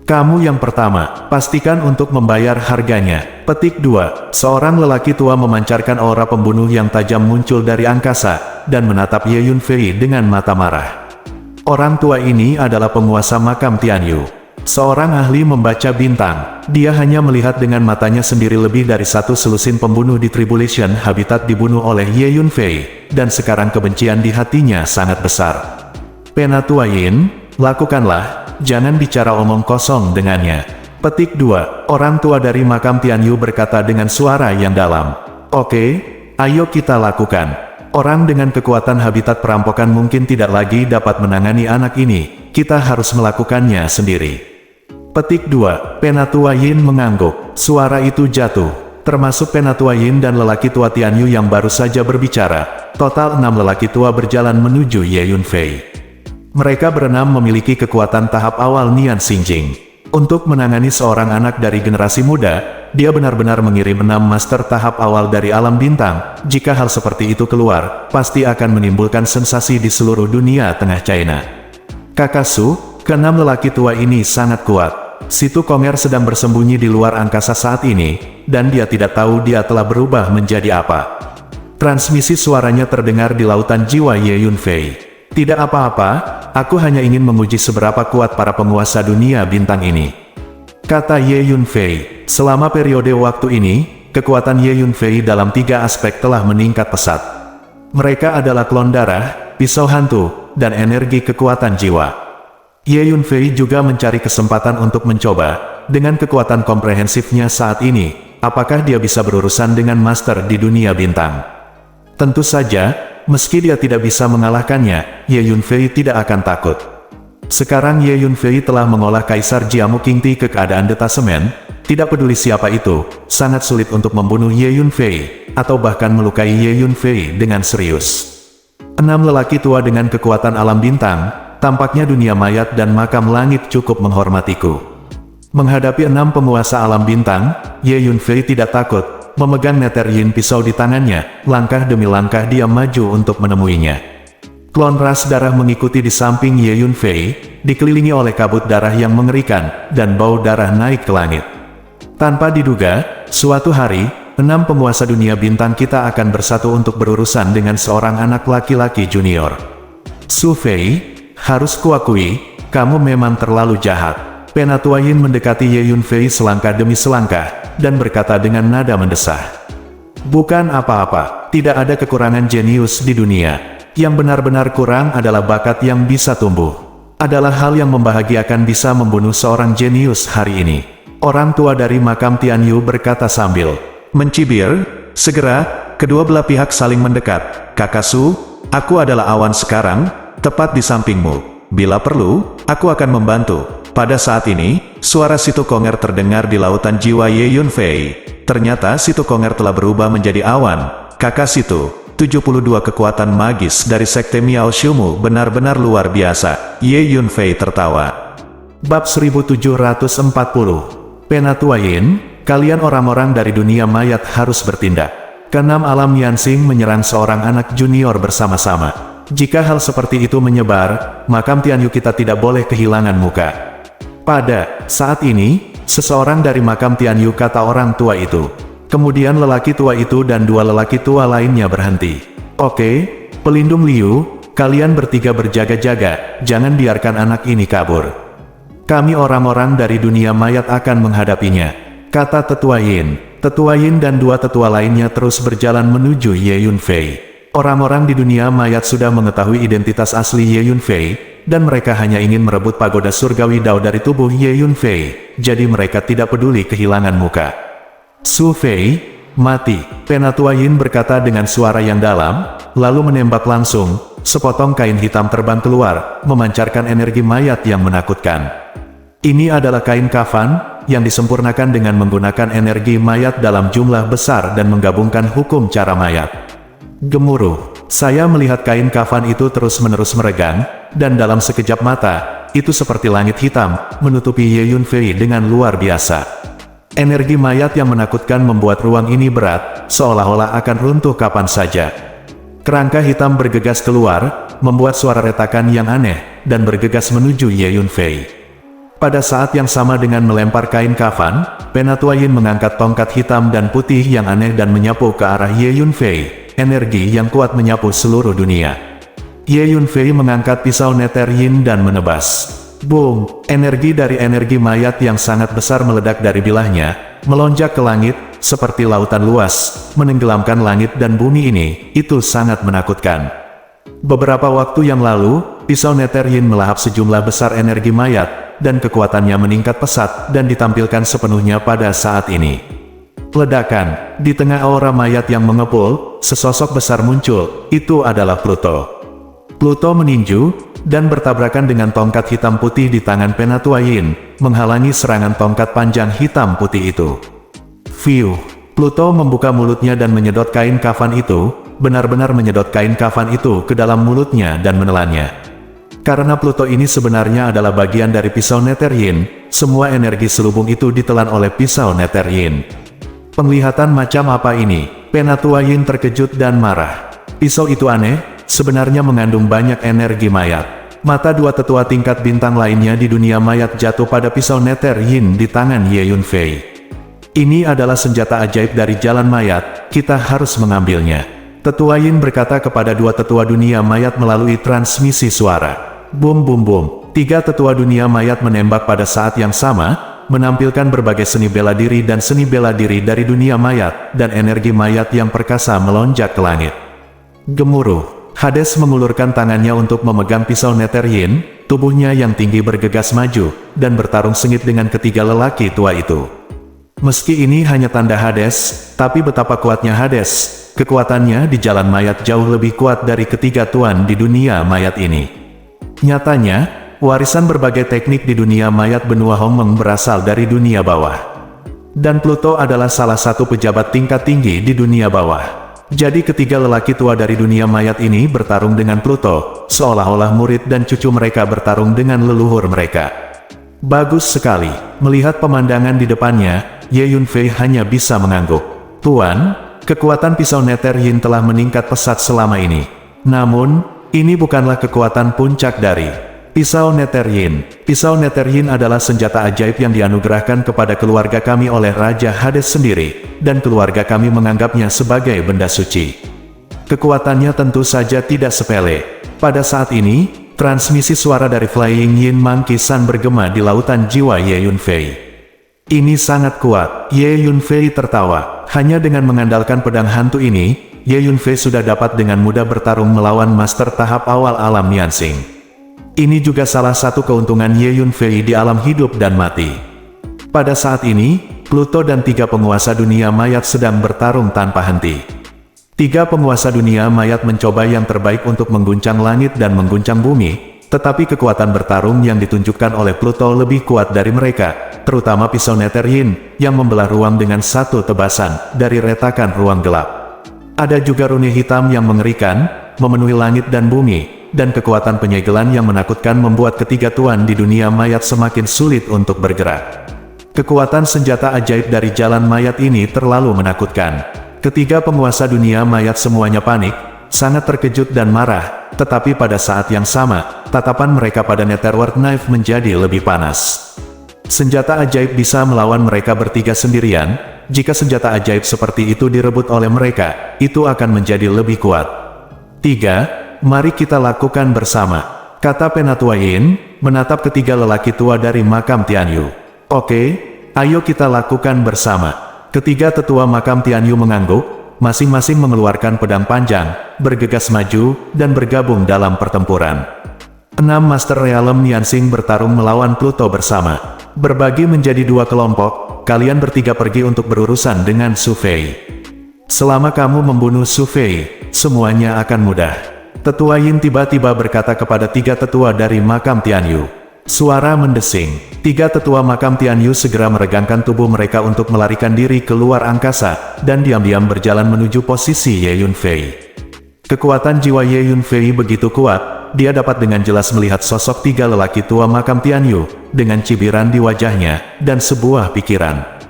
Kamu yang pertama, pastikan untuk membayar harganya. Petik 2. Seorang lelaki tua memancarkan aura pembunuh yang tajam muncul dari angkasa, dan menatap Ye Yunfei dengan mata marah. Orang tua ini adalah penguasa makam Tianyu. Seorang ahli membaca bintang. Dia hanya melihat dengan matanya sendiri lebih dari satu selusin pembunuh di Tribulation Habitat dibunuh oleh Ye Yunfei, dan sekarang kebencian di hatinya sangat besar. Penatua Yin, lakukanlah, jangan bicara omong kosong dengannya. Petik 2. Orang tua dari makam Tianyu berkata dengan suara yang dalam. Oke, ayo kita lakukan. Orang dengan kekuatan habitat perampokan mungkin tidak lagi dapat menangani anak ini, kita harus melakukannya sendiri. Petik 2. Penatua Yin mengangguk, suara itu jatuh, termasuk Penatua Yin dan lelaki tua Tianyu yang baru saja berbicara. Total 6 lelaki tua berjalan menuju Ye Yunfei. Mereka berenam memiliki kekuatan tahap awal Nian Xinjing. Untuk menangani seorang anak dari generasi muda, dia benar-benar mengirim 6 master tahap awal dari alam bintang. Jika hal seperti itu keluar, pasti akan menimbulkan sensasi di seluruh dunia tengah China. Kakasu, ke-6 lelaki tua ini sangat kuat. Situ Konger sedang bersembunyi di luar angkasa saat ini, dan dia tidak tahu dia telah berubah menjadi apa. Transmisi suaranya terdengar di lautan jiwa Ye Yunfei. Tidak apa-apa, aku hanya ingin menguji seberapa kuat para penguasa dunia bintang ini. Kata Ye Yunfei, selama periode waktu ini, kekuatan Ye Yunfei dalam 3 aspek telah meningkat pesat. Mereka adalah klon darah, pisau hantu, dan energi kekuatan jiwa. Ye Yunfei juga mencari kesempatan untuk mencoba, dengan kekuatan komprehensifnya saat ini, apakah dia bisa berurusan dengan master di dunia bintang. Tentu saja, meski dia tidak bisa mengalahkannya, Ye Yunfei tidak akan takut. Sekarang Ye Yunfei telah mengolah Kaisar Jiamu Qingti ke keadaan detasemen, tidak peduli siapa itu, sangat sulit untuk membunuh Ye Yunfei, atau bahkan melukai Ye Yunfei dengan serius. 6 lelaki tua dengan kekuatan alam bintang, tampaknya dunia mayat dan makam langit cukup menghormatiku. Menghadapi 6 penguasa alam bintang, Ye Yunfei tidak takut. Memegang Nether Yin pisau di tangannya, langkah demi langkah dia maju untuk menemuinya. Klon ras darah mengikuti di samping Ye Yunfei, dikelilingi oleh kabut darah yang mengerikan, dan bau darah naik ke langit. Tanpa diduga, suatu hari, 6 penguasa dunia bintang kita akan bersatu untuk berurusan dengan seorang anak laki-laki junior. Su Fei, harus kuakui, kamu memang terlalu jahat. Penatua Yin mendekati Ye Yunfei selangkah demi selangkah, dan berkata dengan nada mendesah. Bukan apa-apa, tidak ada kekurangan jenius di dunia. Yang benar-benar kurang adalah bakat yang bisa tumbuh. Adalah hal yang membahagiakan bisa membunuh seorang jenius hari ini. Orang tua dari makam Tianyu berkata sambil mencibir. Segera, kedua belah pihak saling mendekat. Kakak Su, aku adalah awan sekarang, tepat di sampingmu. Bila perlu, aku akan membantu. Pada saat ini, suara Situ Konger terdengar di lautan jiwa Ye Yunfei. Ternyata Situ Konger telah berubah menjadi awan. Kakak Situ, 72 kekuatan magis dari Sekte Miao Shumu benar-benar luar biasa. Ye Yunfei tertawa. Bab 1740. Penatua Yin, kalian orang-orang dari dunia mayat harus bertindak. Keenam alam Yansing menyerang seorang anak junior bersama-sama. Jika hal seperti itu menyebar, makam Tianyu kita tidak boleh kehilangan muka. Pada saat ini, seseorang dari makam Tianyu kata orang tua itu. Kemudian lelaki tua itu dan dua lelaki tua lainnya berhenti. Oke, pelindung Liu, kalian bertiga berjaga-jaga, jangan biarkan anak ini kabur. Kami orang-orang dari dunia mayat akan menghadapinya, kata Tetua Yin. Tetua Yin dan dua tetua lainnya terus berjalan menuju Ye Yunfei. Orang-orang di dunia mayat sudah mengetahui identitas asli Ye Yunfei, dan mereka hanya ingin merebut pagoda surgawi Dao dari tubuh Ye Yunfei, jadi mereka tidak peduli kehilangan muka. Su Fei, mati, Penatua Yin berkata dengan suara yang dalam, lalu menembak langsung. Sepotong kain hitam terbang keluar, memancarkan energi mayat yang menakutkan. Ini adalah kain kafan, yang disempurnakan dengan menggunakan energi mayat dalam jumlah besar dan menggabungkan hukum cara mayat. Gemuruh, saya melihat kain kafan itu terus-menerus meregang, dan dalam sekejap mata, itu seperti langit hitam, menutupi Ye Yunfei dengan luar biasa. Energi mayat yang menakutkan membuat ruang ini berat, seolah-olah akan runtuh kapan saja. Kerangka hitam bergegas keluar, membuat suara retakan yang aneh, dan bergegas menuju Ye Yunfei. Pada saat yang sama dengan melempar kain kafan, Penatua Yin mengangkat tongkat hitam dan putih yang aneh dan menyapu ke arah Ye Yunfei, energi yang kuat menyapu seluruh dunia. Ye Yunfei mengangkat pisau neter Yin dan menebas. Boom! Energi dari energi mayat yang sangat besar meledak dari bilahnya, melonjak ke langit, seperti lautan luas, menenggelamkan langit dan bumi ini. Itu sangat menakutkan. Beberapa waktu yang lalu, pisau neter Yin melahap sejumlah besar energi mayat, dan kekuatannya meningkat pesat dan ditampilkan sepenuhnya pada saat ini. Ledakan, di tengah aura mayat yang mengepul, sesosok besar muncul, itu adalah Pluto. Pluto meninju, dan bertabrakan dengan tongkat hitam putih di tangan Penatua Yin, menghalangi serangan tongkat panjang hitam putih itu. Fiu, Pluto membuka mulutnya dan menyedot kain kafan itu, benar-benar menyedot kain kafan itu ke dalam mulutnya dan menelannya. Karena Pluto ini sebenarnya adalah bagian dari pisau neter Yin, semua energi selubung itu ditelan oleh pisau neter Yin. Penglihatan macam apa ini? Penatua Yin terkejut dan marah. Pisau itu aneh, sebenarnya mengandung banyak energi mayat. Mata dua tetua tingkat bintang lainnya di dunia mayat jatuh pada pisau neter Yin di tangan Ye Yunfei. Ini adalah senjata ajaib dari jalan mayat, kita harus mengambilnya. Tetua Yin berkata kepada dua tetua dunia mayat melalui transmisi suara. Bum bum bum, tiga tetua dunia mayat menembak pada saat yang sama, menampilkan berbagai seni bela diri dan seni bela diri dari dunia mayat, dan energi mayat yang perkasa melonjak ke langit. Gemuruh, Hades mengulurkan tangannya untuk memegang pisau neter Yin, tubuhnya yang tinggi bergegas maju, dan bertarung sengit dengan ketiga lelaki tua itu. Meski ini hanya tanda Hades, tapi betapa kuatnya Hades, kekuatannya di jalan mayat jauh lebih kuat dari ketiga tuan di dunia mayat ini. Nyatanya, warisan berbagai teknik di dunia mayat benua Hongmeng berasal dari dunia bawah. Dan Pluto adalah salah satu pejabat tingkat tinggi di dunia bawah. Jadi ketiga lelaki tua dari dunia mayat ini bertarung dengan Pluto, seolah-olah murid dan cucu mereka bertarung dengan leluhur mereka. Bagus sekali, melihat pemandangan di depannya, Ye Yunfei hanya bisa mengangguk. Tuan, kekuatan pisau neter Yin telah meningkat pesat selama ini. Namun, ini bukanlah kekuatan puncak dari pisau neter Yin. Pisau neter Yin adalah senjata ajaib yang dianugerahkan kepada keluarga kami oleh Raja Hades sendiri, dan keluarga kami menganggapnya sebagai benda suci. Kekuatannya tentu saja tidak sepele. Pada saat ini, transmisi suara dari Flying Yin Monkey Sun bergema di lautan jiwa Ye Yunfei. Ini sangat kuat. Ye Yunfei tertawa. Hanya dengan mengandalkan pedang hantu ini, Ye Yunfei sudah dapat dengan mudah bertarung melawan master tahap awal alam Niansing. Ini juga salah satu keuntungan Ye Yunfei di alam hidup dan mati. Pada saat ini, Pluto dan 3 penguasa dunia mayat sedang bertarung tanpa henti. 3 penguasa dunia mayat mencoba yang terbaik untuk mengguncang langit dan mengguncang bumi, tetapi kekuatan bertarung yang ditunjukkan oleh Pluto lebih kuat dari mereka, terutama pisau Nether Yin, yang membelah ruang dengan satu tebasan, dari retakan ruang gelap. Ada juga rune hitam yang mengerikan, memenuhi langit dan bumi, dan kekuatan penyegelan yang menakutkan membuat ketiga tuan di dunia mayat semakin sulit untuk bergerak. Kekuatan senjata ajaib dari jalan mayat ini terlalu menakutkan. Ketiga penguasa dunia mayat semuanya panik, sangat terkejut dan marah, tetapi pada saat yang sama, tatapan mereka pada Netherworld Knife menjadi lebih panas. Senjata ajaib bisa melawan mereka bertiga sendirian. Jika senjata ajaib seperti itu direbut oleh mereka, itu akan menjadi lebih kuat. 3. Mari kita lakukan bersama, kata Penatua Yin, menatap ketiga lelaki tua dari makam Tianyu. Oke, ayo kita lakukan bersama. Ketiga tetua makam Tianyu mengangguk, masing-masing mengeluarkan pedang panjang, bergegas maju, dan bergabung dalam pertempuran. 6 Master Realm Niansing bertarung melawan Pluto bersama. Berbagi menjadi 2 kelompok, kalian bertiga pergi untuk berurusan dengan Su Fei. Selama kamu membunuh Su Fei, semuanya akan mudah. Tetua Yin tiba-tiba berkata kepada 3 tetua dari makam Tianyu. Suara mendesing. 3 tetua makam Tianyu segera meregangkan tubuh mereka untuk melarikan diri keluar angkasa, dan diam-diam berjalan menuju posisi Ye Yunfei. Kekuatan jiwa Ye Yunfei begitu kuat, dia dapat dengan jelas melihat sosok 3 lelaki tua makam Tianyu, dengan cibiran di wajahnya, dan sebuah pikiran.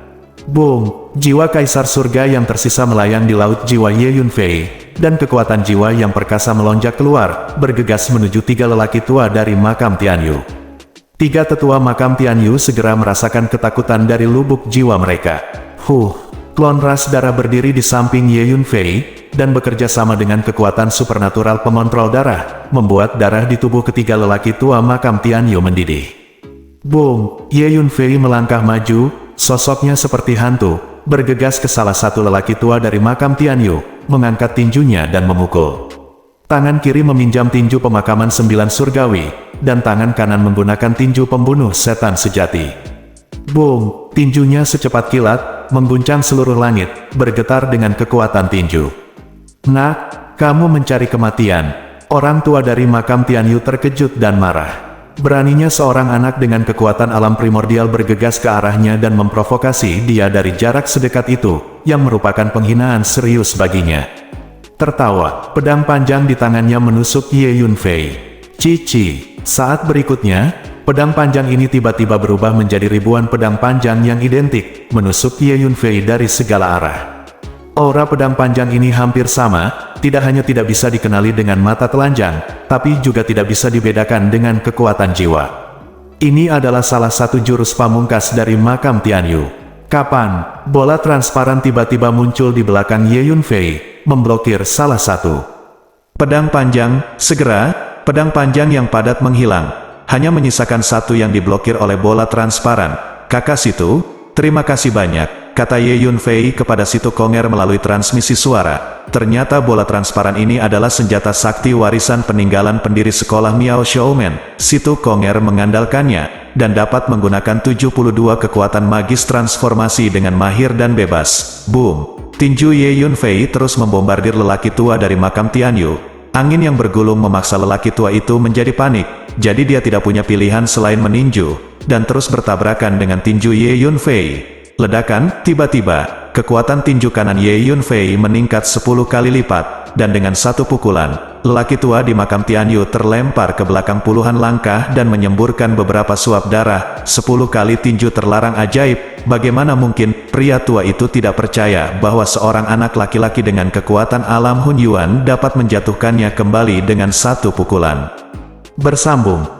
Boom! Jiwa Kaisar Surga yang tersisa melayang di laut jiwa Ye Yunfei, dan kekuatan jiwa yang perkasa melonjak keluar, bergegas menuju 3 lelaki tua dari makam Tianyu. 3 tetua makam Tianyu segera merasakan ketakutan dari lubuk jiwa mereka. Klon ras darah berdiri di samping Ye Yunfei, dan bekerja sama dengan kekuatan supernatural pengontrol darah, membuat darah di tubuh ketiga lelaki tua makam Tianyu mendidih. Boom! Ye Yunfei melangkah maju, sosoknya seperti hantu, bergegas ke salah satu lelaki tua dari makam Tianyu, mengangkat tinjunya dan memukul. Tangan kiri meminjam tinju pemakaman 9 surgawi, dan tangan kanan menggunakan tinju pembunuh setan sejati. Boom! Tinjunya secepat kilat, mengguncang seluruh langit, bergetar dengan kekuatan tinju. Nak, kamu mencari kematian. Orang tua dari makam Tianyu terkejut dan marah. Beraninya seorang anak dengan kekuatan alam primordial bergegas ke arahnya dan memprovokasi dia dari jarak sedekat itu, yang merupakan penghinaan serius baginya. Tertawa, pedang panjang di tangannya menusuk Ye Yunfei. Cici. Saat berikutnya, pedang panjang ini tiba-tiba berubah menjadi ribuan pedang panjang yang identik, menusuk Ye Yunfei dari segala arah. Aura pedang panjang ini hampir sama, tidak hanya tidak bisa dikenali dengan mata telanjang, tapi juga tidak bisa dibedakan dengan kekuatan jiwa. Ini adalah salah satu jurus pamungkas dari makam Tianyu. Kapan, bola transparan tiba-tiba muncul di belakang Ye Yunfei, memblokir salah satu pedang panjang. Segera, pedang panjang yang padat menghilang, hanya menyisakan satu yang diblokir oleh bola transparan. Kakak situ, terima kasih banyak, kata Ye Yunfei kepada situ Konger melalui transmisi suara. Ternyata bola transparan ini adalah senjata sakti warisan peninggalan pendiri sekolah Miao Xiaomen. Situ Konger mengandalkannya, dan dapat menggunakan 72 kekuatan magis transformasi dengan mahir dan bebas. Boom! Tinju Ye Yunfei terus membombardir lelaki tua dari makam Tianyu. Angin yang bergulung memaksa lelaki tua itu menjadi panik, jadi dia tidak punya pilihan selain meninju, dan terus bertabrakan dengan tinju Ye Yunfei. Ledakan, tiba-tiba, kekuatan tinju kanan Ye Yunfei meningkat 10 kali lipat, dan dengan satu pukulan, lelaki tua di makam Tianyu terlempar ke belakang puluhan langkah dan menyemburkan beberapa suap darah. 10 kali tinju terlarang ajaib. Bagaimana mungkin pria tua itu tidak percaya bahwa seorang anak laki-laki dengan kekuatan alam Hun Yuan dapat menjatuhkannya kembali dengan satu pukulan. Bersambung.